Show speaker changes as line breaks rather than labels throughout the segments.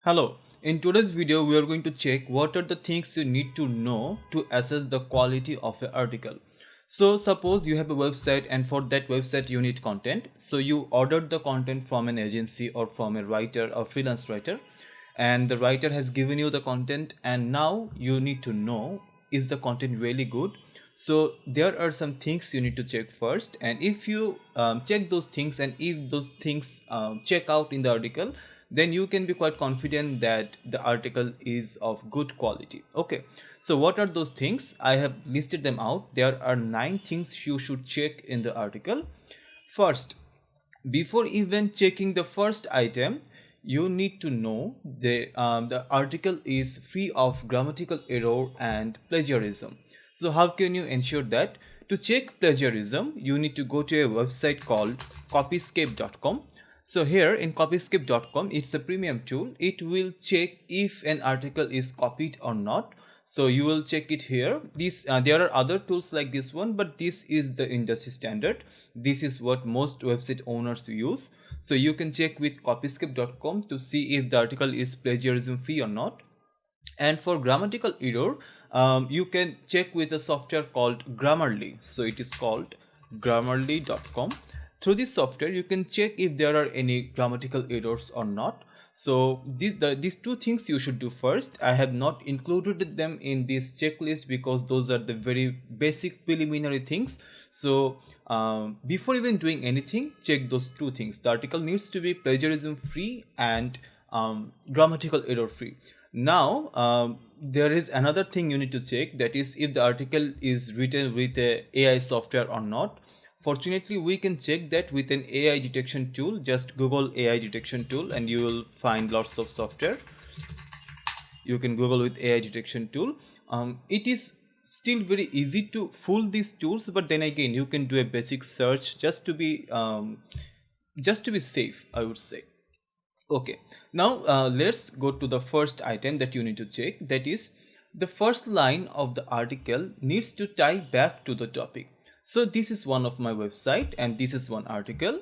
Hello, in today's video we are going to check what are the things you need to know to assess the quality of an article. So suppose you have a website and for that website you need content. So you ordered the content from an agency or from a writer or freelance writer, and the writer has given you the content and now you need to know, is the content really good? So there are some things you need to check first, and if you check those things and if those things check out in the article, then you can be quite confident that the article is of good quality. Okay, so what are those things? I have listed them out. There are 9 things you should check in the article. First, before even checking the first item, you need to know the article is free of grammatical error and plagiarism. So how can you ensure that? To check plagiarism, you need to go to a website called copyscape.com. So here in copyscape.com, it's a premium tool. It will check if an article is copied or not. So you will check it here. There are other tools like this one, but this is the industry standard. This is what most website owners use. So you can check with copyscape.com to see if the article is plagiarism free or not. And for grammatical error, you can check with a software called Grammarly. So it is called grammarly.com. Through this software you can check if there are any grammatical errors or not. So these two things you should do first. I have not included them in this checklist because those are the very basic preliminary things. So before even doing anything, check those two things. The article needs to be plagiarism free and grammatical error free. Now there is another thing you need to check, that is if the article is written with a AI software or not. Fortunately, we can check that with an AI detection tool. Just Google AI detection tool and you will find lots of software. You can Google with AI detection tool. It is still very easy to fool these tools, but then again you can do a basic search just to be safe, I would say. Okay, now let's go to the first item that you need to check, that is the first line of the article needs to tie back to the topic. So this is one of my website and this is one article.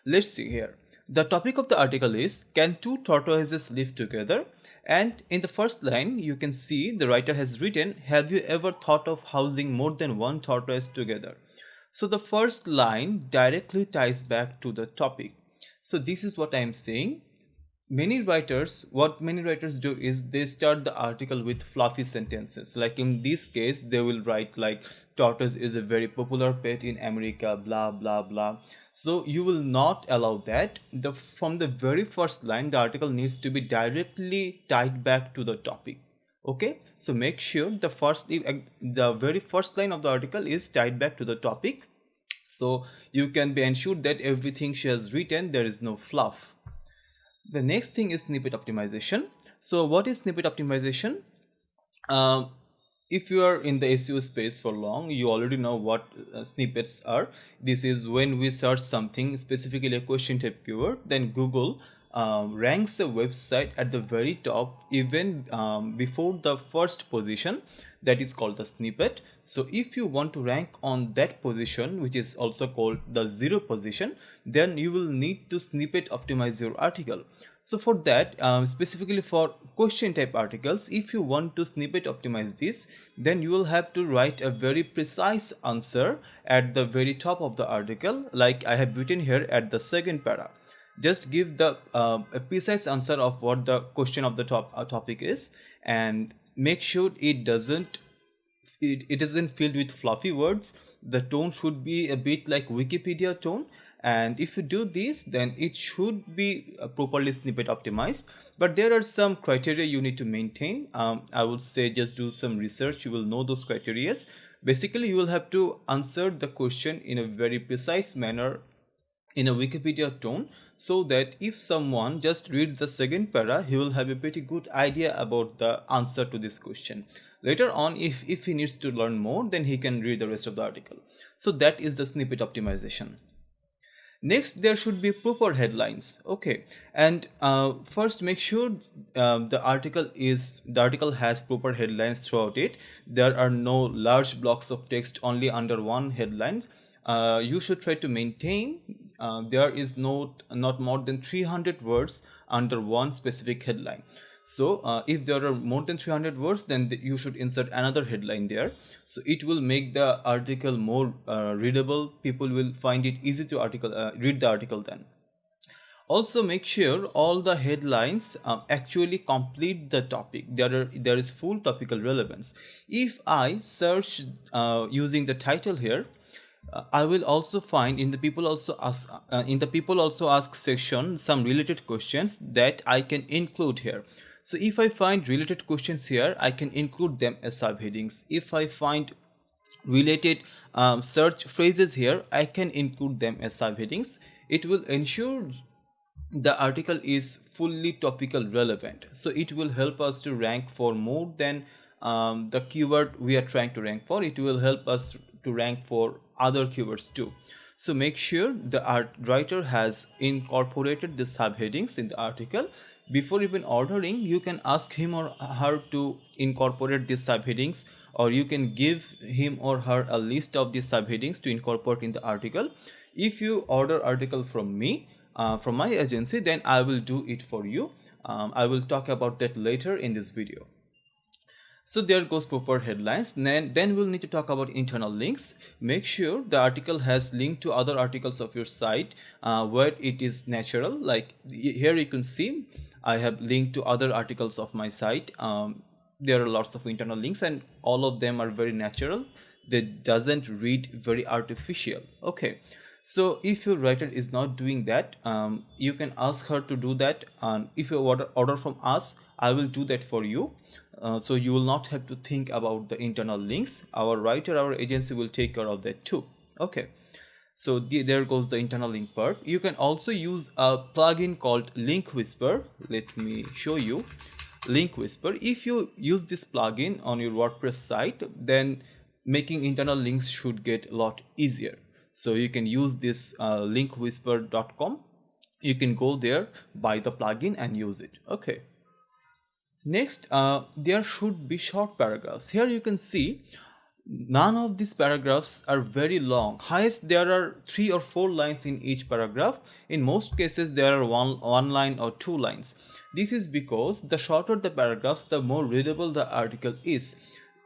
Let's see here. The topic of the article is, can two tortoises live together? And in the first line you can see the writer has written, have you ever thought of housing more than one tortoise together? So the first line directly ties back to the topic. So this is what I am saying. What many writers do is they start the article with fluffy sentences. Like in this case, they will write like, tortoise is a very popular pet in America, blah blah blah. So you will not allow that. From the very first line, the article needs to be directly tied back to the topic. Okay, so make sure the very first line of the article is tied back to the topic, so you can be ensured that everything she has written, there is no fluff. The next thing is snippet optimization. So what is snippet optimization? If you are in the SEO space for long, you already know what snippets are. This is when we search something, specifically a question type keyword, then Google ranks a website at the very top, even before the first position. That is called the snippet. So if you want to rank on that position, which is also called the 0 position, then you will need to snippet optimize your article. So for that, specifically for question type articles, if you want to snippet optimize this, then you will have to write a very precise answer at the very top of the article, like I have written here at the second para. Just give the a precise answer of what the question of the topic is, and make sure it isn't filled with fluffy words. The tone should be a bit like Wikipedia tone, and if you do this, then it should be properly snippet optimized. But there are some criteria you need to maintain. I would say just do some research, you will know those criteria. Basically, you will have to answer the question in a very precise manner in a Wikipedia tone, so that if someone just reads the second para, he will have a pretty good idea about the answer to this question. Later on, if he needs to learn more, then he can read the rest of the article. So that is the snippet optimization. Next, there should be proper headlines. Okay, and first make sure the article has proper headlines throughout it. There are no large blocks of text only under one headline. You should try to maintain there is not more than 300 words under one specific headline. So if there are more than 300 words, then you should insert another headline there. So it will make the article more readable. People will find it easy to read the article then. Also make sure all the headlines actually complete the topic. There is full topical relevance. If I search using the title here, I will also find in the people also ask section some related questions that I can include here. So if I find related questions here, I can include them as subheadings. If I find related search phrases here, I can include them as subheadings. It will ensure the article is fully topical relevant, so it will help us to rank for more than the keyword we are trying to rank for. It will help us to rank for other keywords too. So make sure the writer has incorporated the subheadings in the article. Before even ordering, you can ask him or her to incorporate these subheadings, or you can give him or her a list of these subheadings to incorporate in the article. If you order article from me, from my agency, then I will do it for you. I will talk about that later in this video. So there goes proper headlines. Then we'll need to talk about internal links. Make sure the article has link to other articles of your site where it is natural. Like here you can see I have linked to other articles of my site. There are lots of internal links and all of them are very natural. They doesn't read very artificial. Okay. So if your writer is not doing that, you can ask her to do that. And if you order from us, I will do that for you. So you will not have to think about the internal links. Our writer, our agency will take care of that too. Okay. So there goes the internal link part. You can also use a plugin called Link Whisper. Let me show you. Link Whisper. If you use this plugin on your WordPress site, then making internal links should get a lot easier. So you can use this linkwhisper.com. You can go there, buy the plugin and use it. Okay. Next, there should be short paragraphs. Here you can see none of these paragraphs are very long. Highest there are 3 or 4 lines in each paragraph. In most cases there are one line or 2 lines. This is because the shorter the paragraphs, the more readable the article is.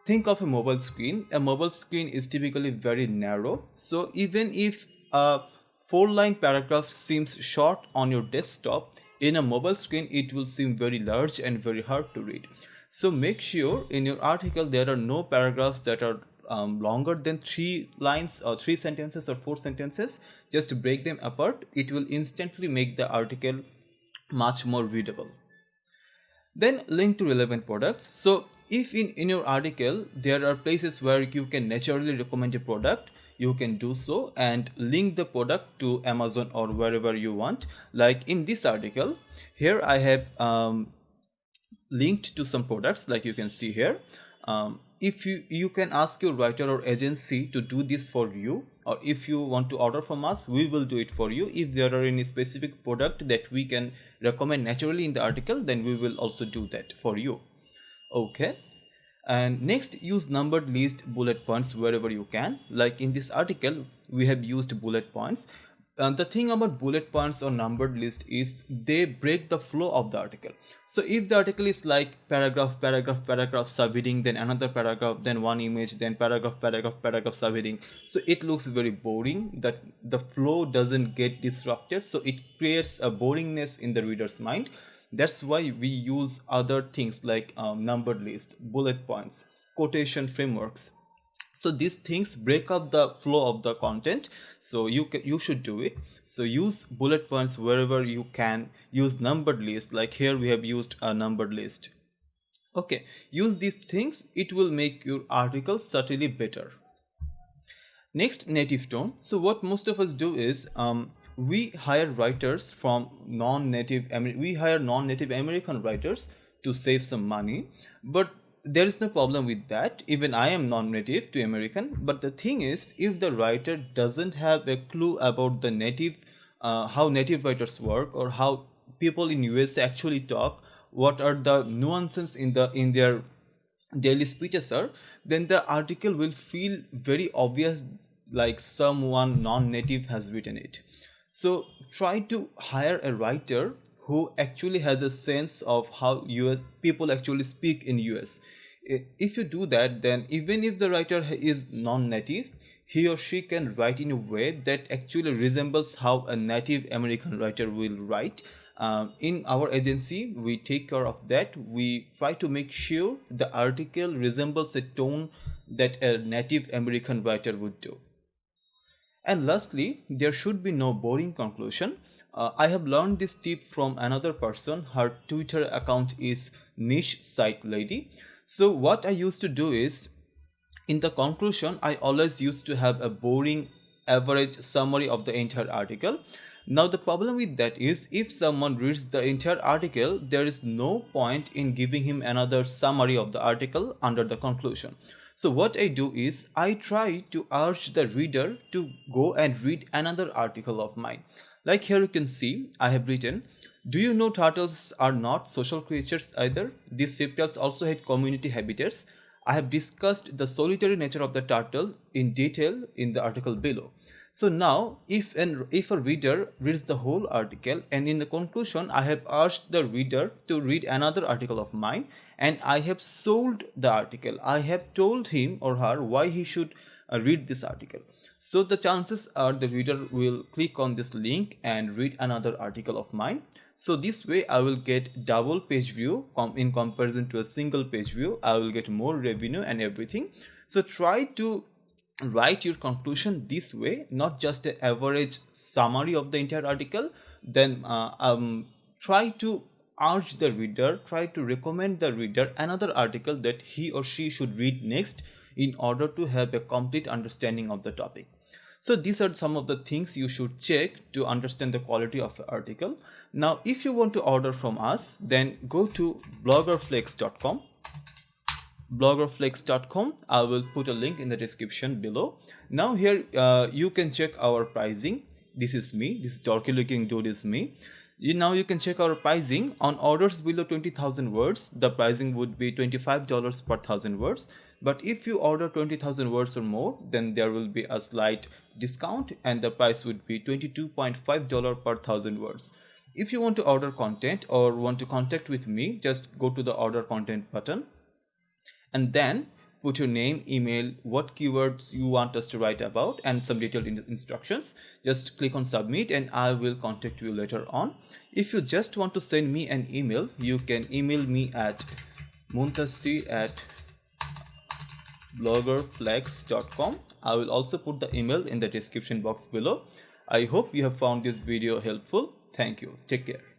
Think of a mobile screen. A mobile screen is typically very narrow. So even if a 4-line paragraph seems short on your desktop, in a mobile screen it will seem very large and very hard to read. So make sure in your article there are no paragraphs that are longer than 3 lines or 3 sentences or 4 sentences. Just break them apart. It will instantly make the article much more readable. Then link to relevant products. So if in your article there are places where you can naturally recommend a product, you can do so and link the product to Amazon or wherever you want. Like in this article here I have linked to some products, like you can see here. If you can ask your writer or agency to do this for you, or if you want to order from us, we will do it for you. If there are any specific product that we can recommend naturally in the article, then we will also do that for you. Okay. And next, use numbered list bullet points wherever you can. Like in this article we have used bullet points. The thing about bullet points or numbered list is they break the flow of the article. So if the article is like paragraph subheading, then another paragraph, then one image, then paragraph subheading, so it looks very boring, that the flow doesn't get disrupted, so it creates a boringness in the reader's mind. That's why we use other things like numbered list, bullet points, quotation frameworks. So these things break up the flow of the content. So you should do it. So use bullet points wherever you can. Use numbered list, like here we have used a numbered list. Okay, use these things. It will make your article certainly better. Next, native tone. So what most of us do is we hire writers from non-native American writers to save some money, but there is no problem with that. Even I am non-native to American, but the thing is, if the writer doesn't have a clue about the native how native writers work, or how people in US actually talk, what are the nuances in their daily speeches are, then the article will feel very obvious, like someone non-native has written it. So try to hire a writer who actually has a sense of how US people actually speak in US. If you do that, then even if the writer is non-native, he or she can write in a way that actually resembles how a Native American writer will write. In our agency, we take care of that. We try to make sure the article resembles a tone that a Native American writer would do. And lastly, there should be no boring conclusion. I have learned this tip from another person. Her Twitter account is Niche Site Lady. So what I used to do is, in the conclusion, I always used to have a boring average summary of the entire article. Now the problem with that is, if someone reads the entire article, there is no point in giving him another summary of the article under the conclusion. So what I do is, I try to urge the reader to go and read another article of mine. Like here you can see, I have written, do you know turtles are not social creatures either? These reptiles also had community habitats. I have discussed the solitary nature of the turtle in detail in the article below. So now, if a reader reads the whole article, and in the conclusion I have urged the reader to read another article of mine, and I have sold the article, I have told him or her why he should read this article. So the chances are the reader will click on this link and read another article of mine. So this way I will get double page view in comparison to a single page view. I will get more revenue and everything. So try to write your conclusion this way, not just an average summary of the entire article. Then try to urge the reader, try to recommend the reader another article that he or she should read next, in order to have a complete understanding of the topic. So these are some of the things you should check to understand the quality of the article. Now if you want to order from us, then go to bloggerflex.com. bloggerflex.com. I will put a link in the description below. Now here you can check our pricing. This is me, this dorky looking dude is me. Now you can check our pricing. On orders below 20,000 words, the pricing would be $25 per 1,000 words. But if you order 20,000 words or more, then there will be a slight discount and the price would be $22.5 per 1,000 words. If you want to order content or want to contact with me, just go to the order content button and then put your name, email, what keywords you want us to write about, and some detailed instructions. Just click on submit and I will contact you later on. If you just want to send me an email, you can email me at muntassi@bloggerflex.com. I will also put the email in the description box below. I hope you have found this video helpful. Thank you. Take care.